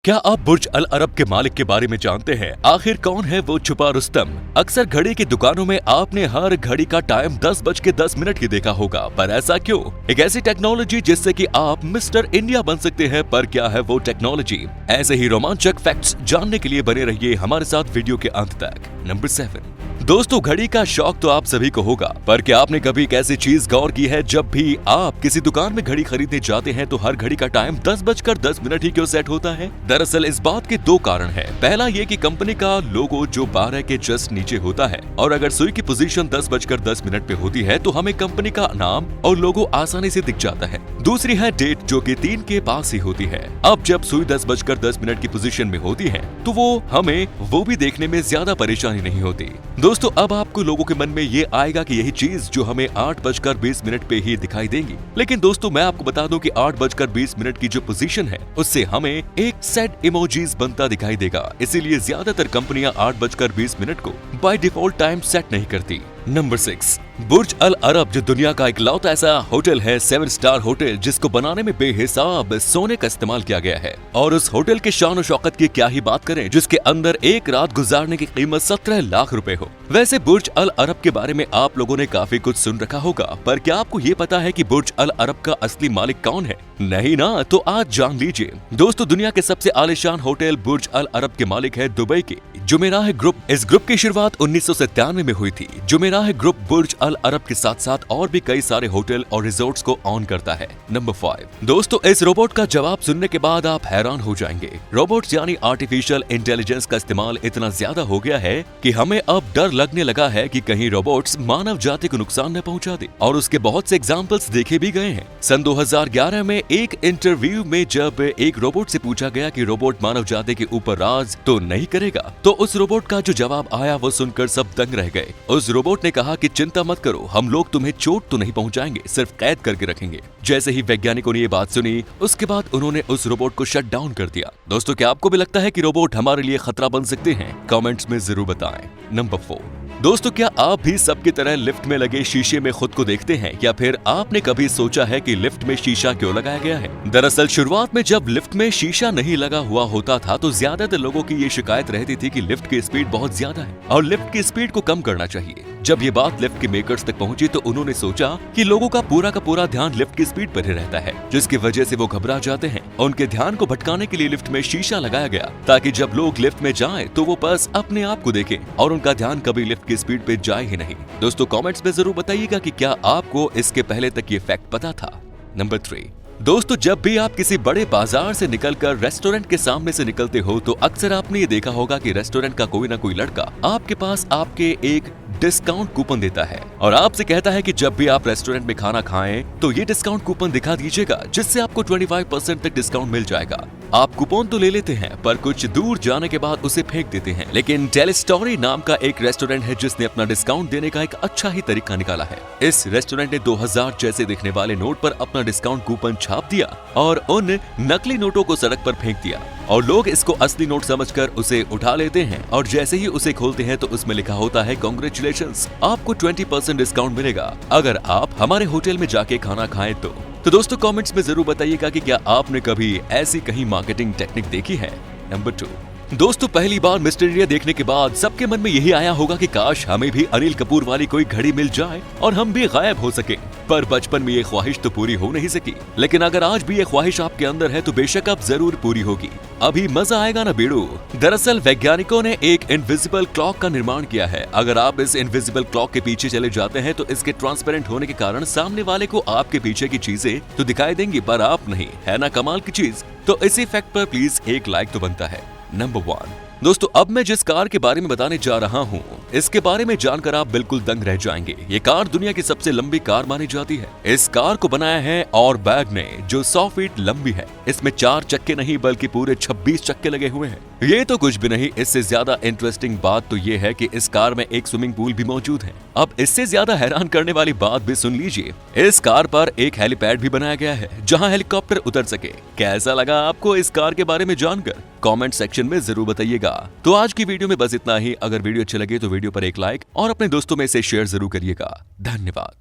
क्या आप बुर्ज अल अरब के मालिक के बारे में जानते हैं? आखिर कौन है वो छुपा रुस्तम? अक्सर घड़ी की दुकानों में आपने हर घड़ी का टाइम 10:10 ही देखा होगा, पर ऐसा क्यों? एक ऐसी टेक्नोलॉजी जिससे कि आप मिस्टर इंडिया बन सकते हैं, पर क्या है वो टेक्नोलॉजी? ऐसे ही रोमांचक फैक्ट्स जानने के लिए बने रहिए हमारे साथ वीडियो के अंत तक। नंबर 7। दोस्तों, घड़ी का शौक तो आप सभी को होगा, पर क्या आपने कभी एक ऐसी चीज गौर की है, जब भी आप किसी दुकान में घड़ी खरीदने जाते हैं तो हर घड़ी का टाइम 10:10 ही क्यों सेट होता है? दरअसल इस बात के दो कारण हैं। पहला ये कि कंपनी का लोगो जो 12 के जस्ट नीचे होता है, और अगर सुई की पोजीशन 10:10 पे होती है तो हमें कंपनी का नाम और लोगो आसानी से दिख जाता है। दूसरी है डेट, जो कि 3 के पास ही होती है। अब जब सुई 10:10 की पोजीशन में होती है तो हमें वो भी देखने में ज्यादा परेशानी नहीं होती। दोस्तों, अब आपको लोगों के मन में ये आएगा कि यही चीज जो हमें 8:20 पे ही दिखाई देंगी, लेकिन दोस्तों मैं आपको बता दूं कि 8:20 की जो पोजीशन है उससे हमें एक सेट इमोजीज बनता दिखाई देगा। इसीलिए ज्यादातर कंपनियां 8:20 को बाय डिफॉल्ट टाइम सेट नहीं करती। नंबर 6। बुर्ज अल अरब जो दुनिया का इकलौता ऐसा होटल है, 7 स्टार होटल, जिसको बनाने में बेहिसाब सोने का इस्तेमाल किया गया है। और उस होटल के शान और शौकत की क्या ही बात करें, जिसके अंदर एक रात गुजारने की कीमत 17 लाख रुपए हो। वैसे बुर्ज अल अरब के बारे में आप लोगों ने काफी कुछ सुन रखा होगा, पर क्या आपको ये पता है कि बुर्ज अल अरब का असली मालिक कौन है? नहीं ना? तो आज जान लीजिए। दोस्तों, दुनिया के सबसे आलीशान होटल बुर्ज अल अरब के मालिक है दुबई के जुमेराह ग्रुप। इस ग्रुप की शुरुआत 1997 में हुई थी। जुमेराह ग्रुप बुर्ज अल अरब के साथ साथ और भी कई सारे होटल और रिजॉर्ट्स को ऑन करता है। नंबर 5। दोस्तों, इस रोबोट का जवाब सुनने के बाद आप हैरान हो जाएंगे। रोबोट्स यानी आर्टिफिशियल इंटेलिजेंस का इस्तेमाल इतना ज्यादा हो गया है कि हमें अब डर लगने लगा है कि कहीं रोबोट्स मानव जाति को नुकसान न पहुंचा दे, और उसके बहुत से एग्जाम्पल्स देखे भी गए हैं। सन 2011 में एक इंटरव्यू में जब एक रोबोट से पूछा गया कि रोबोट मानव जाति के ऊपर राज तो नहीं करेगा, तो उस रोबोट का जो जवाब आया वो सुनकर सब दंग रह गए। उस रोबोट ने कहा कि चिंता मत करो, हम लोग तुम्हें चोट तो नहीं पहुंचाएंगे, सिर्फ कैद करके रखेंगे। जैसे ही वैज्ञानिकों ने ये बात सुनी, उसके बाद उन्होंने उस रोबोट को शट डाउन कर दिया। दोस्तों, क्या आपको भी लगता है कि रोबोट हमारे लिए खतरा बन सकते हैं? कमेंट्स में जरूर बताएं। नंबर 4। दोस्तों, क्या आप भी सबकी तरह लिफ्ट में लगे शीशे में खुद को देखते हैं, या फिर आपने कभी सोचा है कि लिफ्ट में शीशा क्यों लगाया गया है? दरअसल शुरुआत में जब लिफ्ट में शीशा नहीं लगा हुआ होता था तो ज्यादातर लोगों की ये शिकायत रहती थी कि लिफ्ट की स्पीड बहुत ज्यादा है और लिफ्ट की स्पीड को कम करना चाहिए। जब ये बात लिफ्ट के मेकर्स तक पहुंची तो उन्होंने सोचा कि लोगों का पूरा ध्यान लिफ्ट की स्पीड पर ही रहता है, जिसकी वजह से वो घबरा जाते हैं। उनके ध्यान को भटकाने के लिए लिफ्ट में शीशा लगाया गया, ताकि जब लोग लिफ्ट में जाएं तो वो बस अपने आप को देखें और उनका ध्यान कभी लिफ्ट की स्पीड पे जाए ही नहीं। दोस्तों, कमेंट्स में जरूर बताइएगा कि क्या आपको इसके पहले तक ये फैक्ट पता था। नंबर 3। दोस्तों, जब भी आप किसी बड़े बाजार से निकलकर रेस्टोरेंट के सामने से निकलते हो तो अक्सर आपने ये देखा होगा कि रेस्टोरेंट का कोई ना कोई लड़का आपके पास आपके एक डिस्काउंट कूपन देता है और आपसे कहता है कि जब भी आप रेस्टोरेंट में खाना खाएं तो ये डिस्काउंट कूपन दिखा दीजिएगा, जिससे आपको 25% तक डिस्काउंट मिल जाएगा। आप कूपन तो ले लेते हैं, पर कुछ दूर जाने के बाद उसे फेंक देते हैं। लेकिन टेलीस्टोरी नाम का एक रेस्टोरेंट है जिसने अपना डिस्काउंट देने का एक अच्छा ही तरीका निकाला है। इस रेस्टोरेंट ने 2000 जैसे दिखने वाले नोट पर अपना डिस्काउंट कूपन छाप दिया और उन नकली नोटों को सड़क पर फेंक दिया, और लोग इसको असली नोट समझकर उसे उठा लेते हैं। और जैसे ही उसे खोलते हैं तो उसमें लिखा होता है, कांग्रेचुलेशंस, आपको 20% डिस्काउंट मिलेगा अगर आप हमारे होटल में जाके खाना खाएं तो दोस्तों, कमेंट्स में जरूर बताइएगा कि क्या आपने कभी ऐसी कहीं मार्केटिंग टेक्निक देखी है। नंबर 2। दोस्तों, पहली बार मिस्टर इंडिया देखने के बाद सबके मन में यही आया होगा कि काश हमें भी अनिल कपूर वाली कोई घड़ी मिल जाए और हम भी गायब हो सके, पर बचपन में ये ख्वाहिश तो पूरी हो नहीं सकी। लेकिन अगर आज भी ये ख्वाहिश आपके अंदर है तो बेशक अब जरूर पूरी होगी। अभी मजा आएगा ना बेड़ू। दरअसल वैज्ञानिकों ने एक इनविजिबल क्लॉक का निर्माण किया है। अगर आप इस इनविजिबल क्लॉक के पीछे चले जाते हैं तो इसके ट्रांसपेरेंट होने के कारण सामने वाले को आपके पीछे की चीजें तो दिखाई देंगी, पर आप नहीं। है ना कमाल की चीज? तो इसी फैक्ट पर प्लीज एक लाइक तो बनता है। नंबर 1। दोस्तों, अब मैं जिस कार के बारे में बताने जा रहा हूँ, इसके बारे में जानकर आप बिल्कुल दंग रह जाएंगे। ये कार दुनिया की सबसे लंबी कार मानी जाती है। इस कार को बनाया है और बैग ने, जो 100 फीट लंबी है। इसमें 4 चक्के नहीं बल्कि पूरे 26 चक्के लगे हुए हैं। ये तो कुछ भी नहीं, इससे ज्यादा इंटरेस्टिंग बात तो ये है कि इस कार में एक स्विमिंग पूल भी मौजूद है। अब इससे ज्यादा हैरान करने वाली बात भी सुन लीजिए। इस कार पर एक हेलीपैड भी बनाया गया है जहाँ हेलीकॉप्टर उतर सके। कैसा लगा आपको इस कार के बारे में जानकर? कमेंट सेक्शन में जरूर बताइएगा। तो आज की वीडियो में बस इतना ही। अगर वीडियो अच्छे लगे तो वीडियो पर एक लाइक और अपने दोस्तों में इसे शेयर जरूर करिएगा। धन्यवाद।